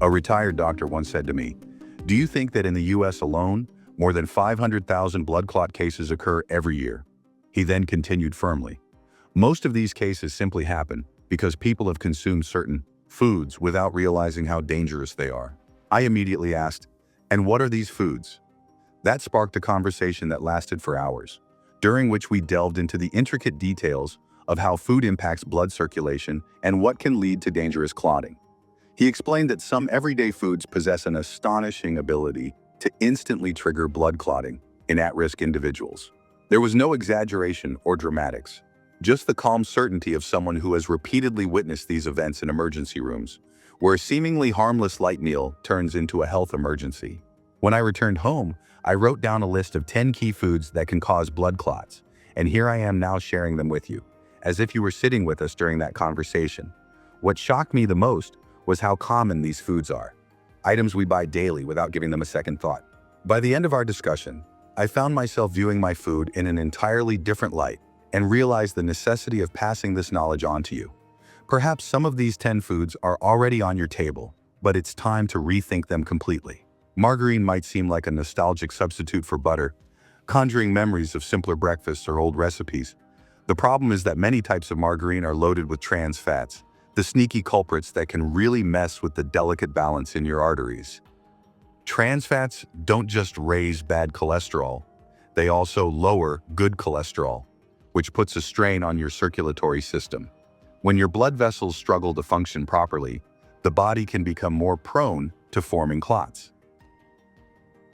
A retired doctor once said to me, "Do you think that in the US alone, more than 500,000 blood clot cases occur every year?" He then continued firmly, "Most of these cases simply happen because people have consumed certain foods without realizing how dangerous they are." I immediately asked, "And what are these foods?" That sparked a conversation that lasted for hours, during which we delved into the intricate details of how food impacts blood circulation and what can lead to dangerous clotting. He explained that some everyday foods possess an astonishing ability to instantly trigger blood clotting in at-risk individuals. There was no exaggeration or dramatics, just the calm certainty of someone who has repeatedly witnessed these events in emergency rooms, where a seemingly harmless light meal turns into a health emergency. When I returned home, I wrote down a list of 10 key foods that can cause blood clots, and here I am now sharing them with you, as if you were sitting with us during that conversation. What shocked me the most was how common these foods are, items we buy daily without giving them a second thought. By the end of our discussion, I found myself viewing my food in an entirely different light and realized the necessity of passing this knowledge on to you. Perhaps some of these 10 foods are already on your table, but it's time to rethink them completely. Margarine might seem like a nostalgic substitute for butter, conjuring memories of simpler breakfasts or old recipes. The problem is that many types of margarine are loaded with trans fats, the sneaky culprits that can really mess with the delicate balance in your arteries. Trans fats don't just raise bad cholesterol, they also lower good cholesterol, which puts a strain on your circulatory system. When your blood vessels struggle to function properly, the body can become more prone to forming clots.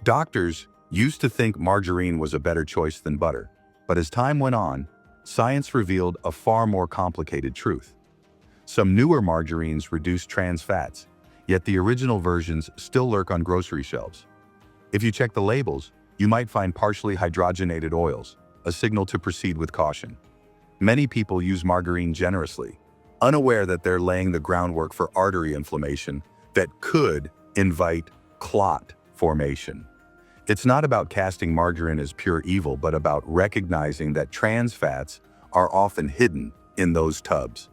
Doctors used to think margarine was a better choice than butter, but as time went on, science revealed a far more complicated truth. Some newer margarines reduce trans fats, yet the original versions still lurk on grocery shelves. If you check the labels, you might find partially hydrogenated oils, a signal to proceed with caution. Many people use margarine generously, unaware that they're laying the groundwork for artery inflammation that could invite clot formation. It's not about casting margarine as pure evil, but about recognizing that trans fats are often hidden in those tubs.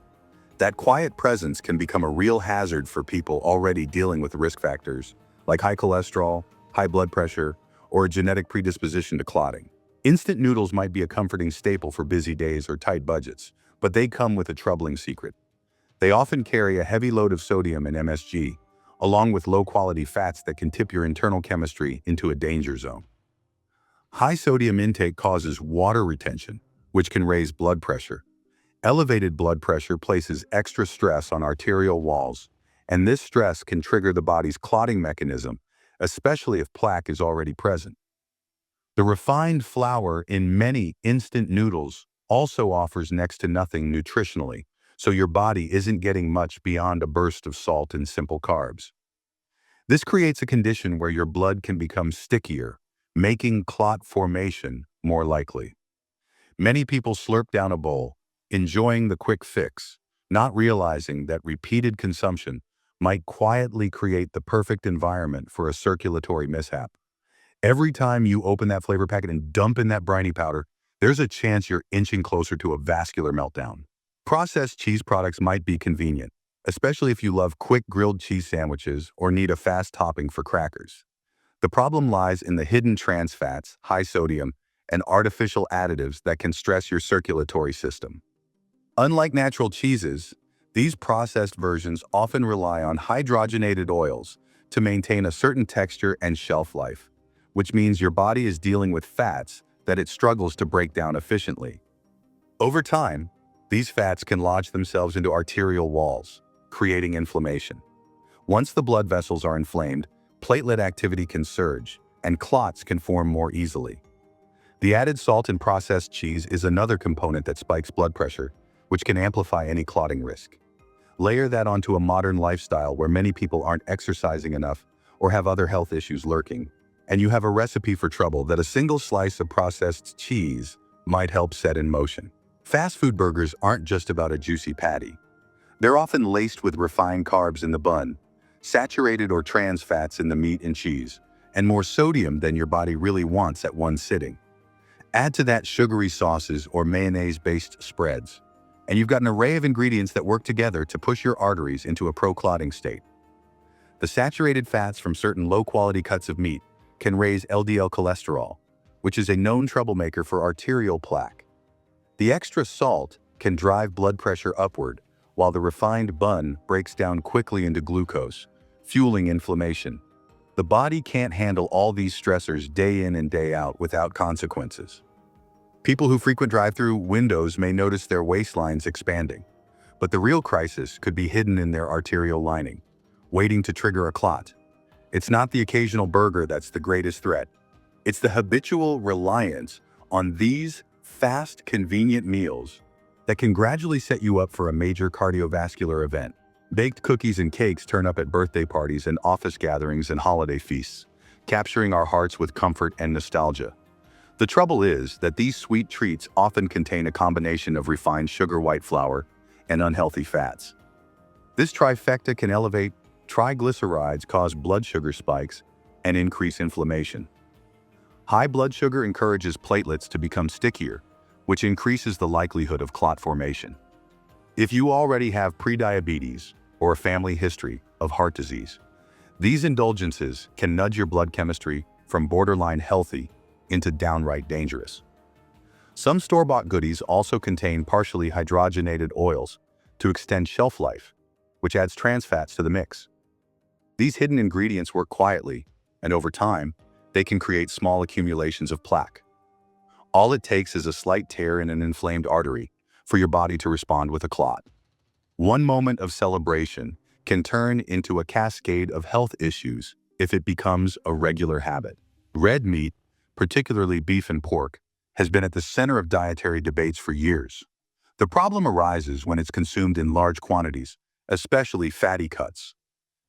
That quiet presence can become a real hazard for people already dealing with risk factors like high cholesterol, high blood pressure, or a genetic predisposition to clotting. Instant noodles might be a comforting staple for busy days or tight budgets, but they come with a troubling secret. They often carry a heavy load of sodium and MSG, along with low-quality fats that can tip your internal chemistry into a danger zone. High sodium intake causes water retention, which can raise blood pressure. Elevated blood pressure places extra stress on arterial walls, and this stress can trigger the body's clotting mechanism, especially if plaque is already present. The refined flour in many instant noodles also offers next to nothing nutritionally, so your body isn't getting much beyond a burst of salt and simple carbs. This creates a condition where your blood can become stickier, making clot formation more likely. Many people slurp down a bowl, enjoying the quick fix, not realizing that repeated consumption might quietly create the perfect environment for a circulatory mishap. Every time you open that flavor packet and dump in that briny powder, there's a chance you're inching closer to a vascular meltdown. Processed cheese products might be convenient, especially if you love quick grilled cheese sandwiches or need a fast topping for crackers. The problem lies in the hidden trans fats, high sodium, and artificial additives that can stress your circulatory system. Unlike natural cheeses, these processed versions often rely on hydrogenated oils to maintain a certain texture and shelf life, which means your body is dealing with fats that it struggles to break down efficiently. Over time, these fats can lodge themselves into arterial walls, creating inflammation. Once the blood vessels are inflamed, platelet activity can surge, and clots can form more easily. The added salt in processed cheese is another component that spikes blood pressure, which can amplify any clotting risk. Layer that onto a modern lifestyle where many people aren't exercising enough or have other health issues lurking, and you have a recipe for trouble that a single slice of processed cheese might help set in motion. Fast food burgers aren't just about a juicy patty. They're often laced with refined carbs in the bun, saturated or trans fats in the meat and cheese, and more sodium than your body really wants at one sitting. Add to that sugary sauces or mayonnaise-based spreads, and you've got an array of ingredients that work together to push your arteries into a pro-clotting state. The saturated fats from certain low-quality cuts of meat can raise LDL cholesterol, which is a known troublemaker for arterial plaque. The extra salt can drive blood pressure upward, while the refined bun breaks down quickly into glucose, fueling inflammation. The body can't handle all these stressors day in and day out without consequences. People who frequent drive-through windows may notice their waistlines expanding, but the real crisis could be hidden in their arterial lining, waiting to trigger a clot. It's not the occasional burger that's the greatest threat. It's the habitual reliance on these fast, convenient meals that can gradually set you up for a major cardiovascular event. Baked cookies and cakes turn up at birthday parties and office gatherings and holiday feasts, capturing our hearts with comfort and nostalgia. The trouble is that these sweet treats often contain a combination of refined sugar, white flour, and unhealthy fats. This trifecta can elevate triglycerides, cause blood sugar spikes, and increase inflammation. High blood sugar encourages platelets to become stickier, which increases the likelihood of clot formation. If you already have prediabetes or a family history of heart disease, these indulgences can nudge your blood chemistry from borderline healthy into downright dangerous. Some store-bought goodies also contain partially hydrogenated oils to extend shelf life, which adds trans fats to the mix. These hidden ingredients work quietly, and over time, they can create small accumulations of plaque. All it takes is a slight tear in an inflamed artery for your body to respond with a clot. One moment of celebration can turn into a cascade of health issues if it becomes a regular habit. Red meat, particularly beef and pork, has been at the center of dietary debates for years. The problem arises when it's consumed in large quantities, especially fatty cuts.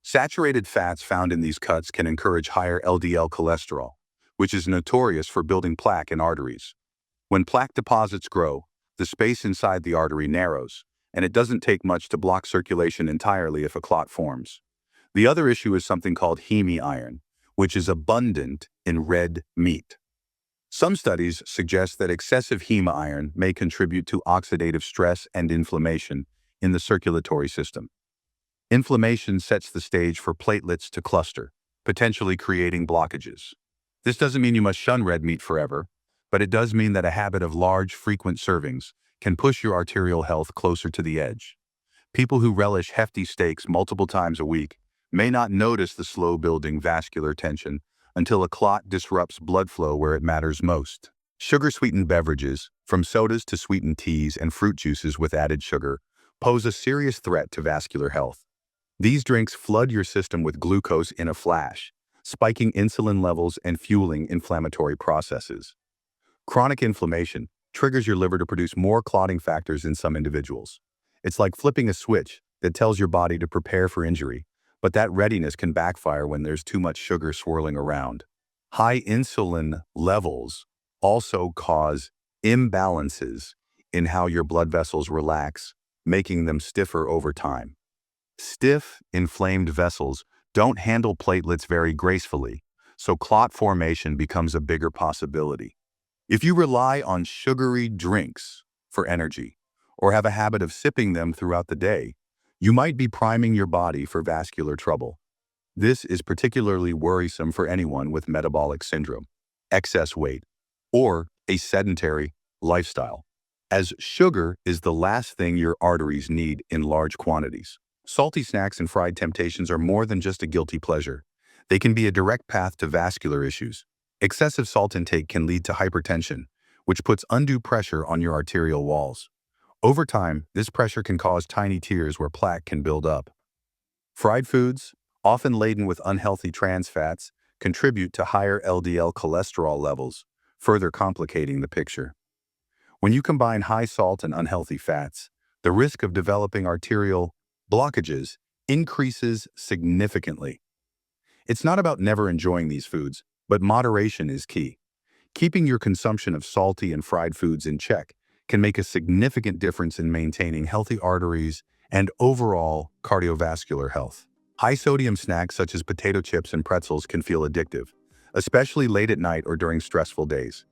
Saturated fats found in these cuts can encourage higher LDL cholesterol, which is notorious for building plaque in arteries. When plaque deposits grow, the space inside the artery narrows, and it doesn't take much to block circulation entirely if a clot forms. The other issue is something called heme iron, which is abundant in red meat. Some studies suggest that excessive heme iron may contribute to oxidative stress and inflammation in the circulatory system. Inflammation sets the stage for platelets to cluster, potentially creating blockages. This doesn't mean you must shun red meat forever, but it does mean that a habit of large, frequent servings can push your arterial health closer to the edge. People who relish hefty steaks multiple times a week may not notice the slow-building vascular tension until a clot disrupts blood flow where it matters most. Sugar-sweetened beverages, from sodas to sweetened teas and fruit juices with added sugar, pose a serious threat to vascular health. These drinks flood your system with glucose in a flash, spiking insulin levels and fueling inflammatory processes. Chronic inflammation triggers your liver to produce more clotting factors in some individuals. It's like flipping a switch that tells your body to prepare for injury, but that readiness can backfire when there's too much sugar swirling around. High insulin levels also cause imbalances in how your blood vessels relax, making them stiffer over time. Stiff, inflamed vessels don't handle platelets very gracefully, so clot formation becomes a bigger possibility. If you rely on sugary drinks for energy, or have a habit of sipping them throughout the day, you might be priming your body for vascular trouble. This is particularly worrisome for anyone with metabolic syndrome, excess weight, or a sedentary lifestyle, as sugar is the last thing your arteries need in large quantities. Salty snacks and fried temptations are more than just a guilty pleasure. They can be a direct path to vascular issues. Excessive salt intake can lead to hypertension, which puts undue pressure on your arterial walls. Over time, this pressure can cause tiny tears where plaque can build up. Fried foods, often laden with unhealthy trans fats, contribute to higher LDL cholesterol levels, further complicating the picture. When you combine high salt and unhealthy fats, the risk of developing arterial blockages increases significantly. It's not about never enjoying these foods, but moderation is key. Keeping your consumption of salty and fried foods in check can make a significant difference in maintaining healthy arteries and overall cardiovascular health. High-sodium snacks such as potato chips and pretzels can feel addictive, especially late at night or during stressful days.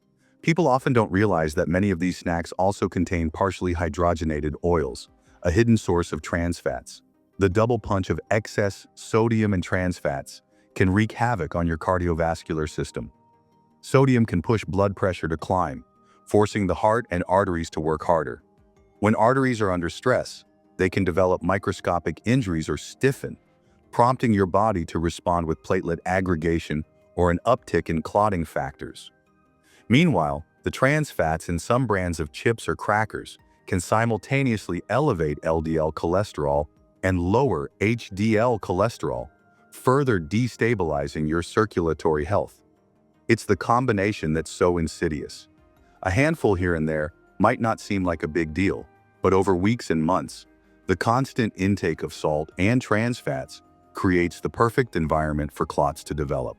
People often don't realize that many of these snacks also contain partially hydrogenated oils, a hidden source of trans fats. The double punch of excess sodium and trans fats can wreak havoc on your cardiovascular system. Sodium can push blood pressure to climb, forcing the heart and arteries to work harder. When arteries are under stress, they can develop microscopic injuries or stiffen, prompting your body to respond with platelet aggregation or an uptick in clotting factors. Meanwhile, the trans fats in some brands of chips or crackers can simultaneously elevate LDL cholesterol and lower HDL cholesterol, further destabilizing your circulatory health. It's the combination that's so insidious. A handful here and there might not seem like a big deal, but over weeks and months, the constant intake of salt and trans fats creates the perfect environment for clots to develop.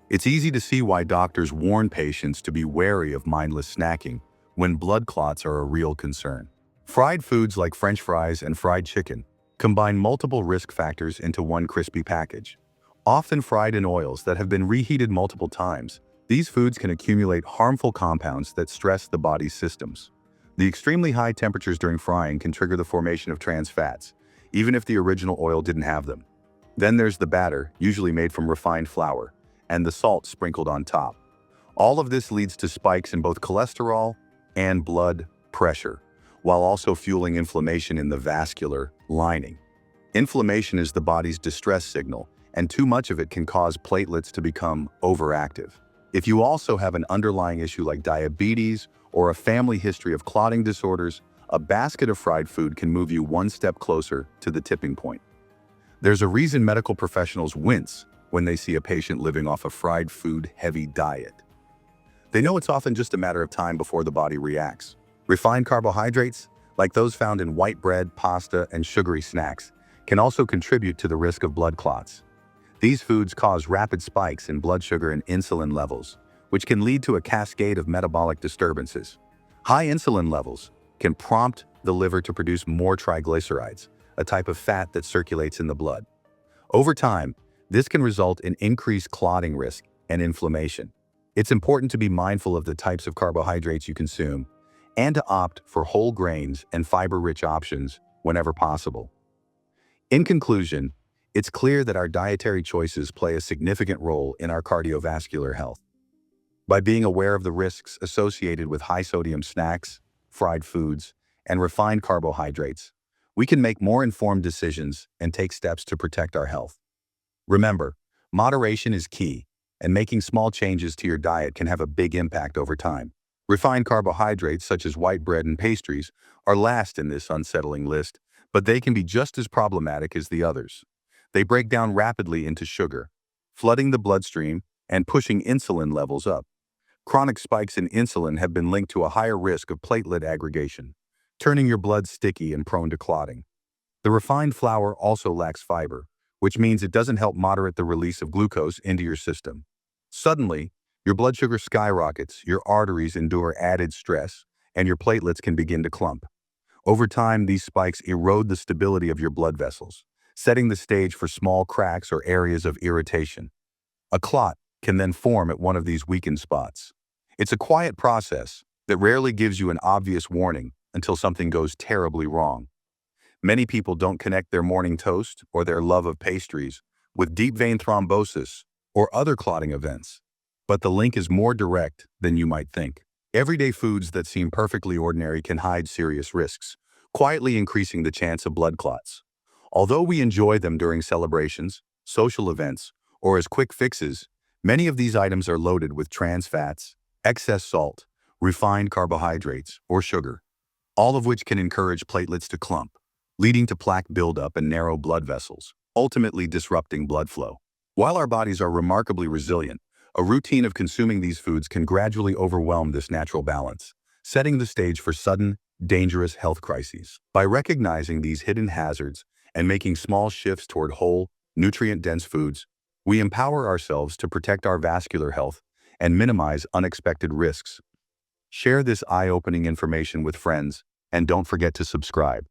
It's easy to see why doctors warn patients to be wary of mindless snacking when blood clots are a real concern. Fried foods like French fries and fried chicken combine multiple risk factors into one crispy package. Often fried in oils that have been reheated multiple times, these foods can accumulate harmful compounds that stress the body's systems. The extremely high temperatures during frying can trigger the formation of trans fats, even if the original oil didn't have them. Then there's the batter, usually made from refined flour, and the salt sprinkled on top. All of this leads to spikes in both cholesterol and blood pressure, while also fueling inflammation in the vascular lining. Inflammation is the body's distress signal, and too much of it can cause platelets to become overactive. If you also have an underlying issue like diabetes or a family history of clotting disorders, a basket of fried food can move you one step closer to the tipping point. There's a reason medical professionals wince when they see a patient living off a fried food-heavy diet. They know it's often just a matter of time before the body reacts. Refined carbohydrates, like those found in white bread, pasta, and sugary snacks, can also contribute to the risk of blood clots. These foods cause rapid spikes in blood sugar and insulin levels, which can lead to a cascade of metabolic disturbances. High insulin levels can prompt the liver to produce more triglycerides, a type of fat that circulates in the blood. Over time, this can result in increased clotting risk and inflammation. It's important to be mindful of the types of carbohydrates you consume and to opt for whole grains and fiber-rich options whenever possible. In conclusion, it's clear that our dietary choices play a significant role in our cardiovascular health. By being aware of the risks associated with high-sodium snacks, fried foods, and refined carbohydrates, we can make more informed decisions and take steps to protect our health. Remember, moderation is key, and making small changes to your diet can have a big impact over time. Refined carbohydrates such as white bread and pastries are last in this unsettling list, but they can be just as problematic as the others. They break down rapidly into sugar, flooding the bloodstream and pushing insulin levels up. Chronic spikes in insulin have been linked to a higher risk of platelet aggregation, turning your blood sticky and prone to clotting. The refined flour also lacks fiber, which means it doesn't help moderate the release of glucose into your system. Suddenly, your blood sugar skyrockets, your arteries endure added stress, and your platelets can begin to clump. Over time, these spikes erode the stability of your blood vessels, setting the stage for small cracks or areas of irritation. A clot can then form at one of these weakened spots. It's a quiet process that rarely gives you an obvious warning until something goes terribly wrong. Many people don't connect their morning toast or their love of pastries with deep vein thrombosis or other clotting events. But the link is more direct than you might think. Everyday foods that seem perfectly ordinary can hide serious risks, quietly increasing the chance of blood clots. Although we enjoy them during celebrations, social events, or as quick fixes, many of these items are loaded with trans fats, excess salt, refined carbohydrates, or sugar, all of which can encourage platelets to clump, leading to plaque buildup and narrow blood vessels, ultimately disrupting blood flow. While our bodies are remarkably resilient, a routine of consuming these foods can gradually overwhelm this natural balance, setting the stage for sudden, dangerous health crises. By recognizing these hidden hazards and making small shifts toward whole, nutrient-dense foods, we empower ourselves to protect our vascular health and minimize unexpected risks. Share this eye-opening information with friends, and don't forget to subscribe.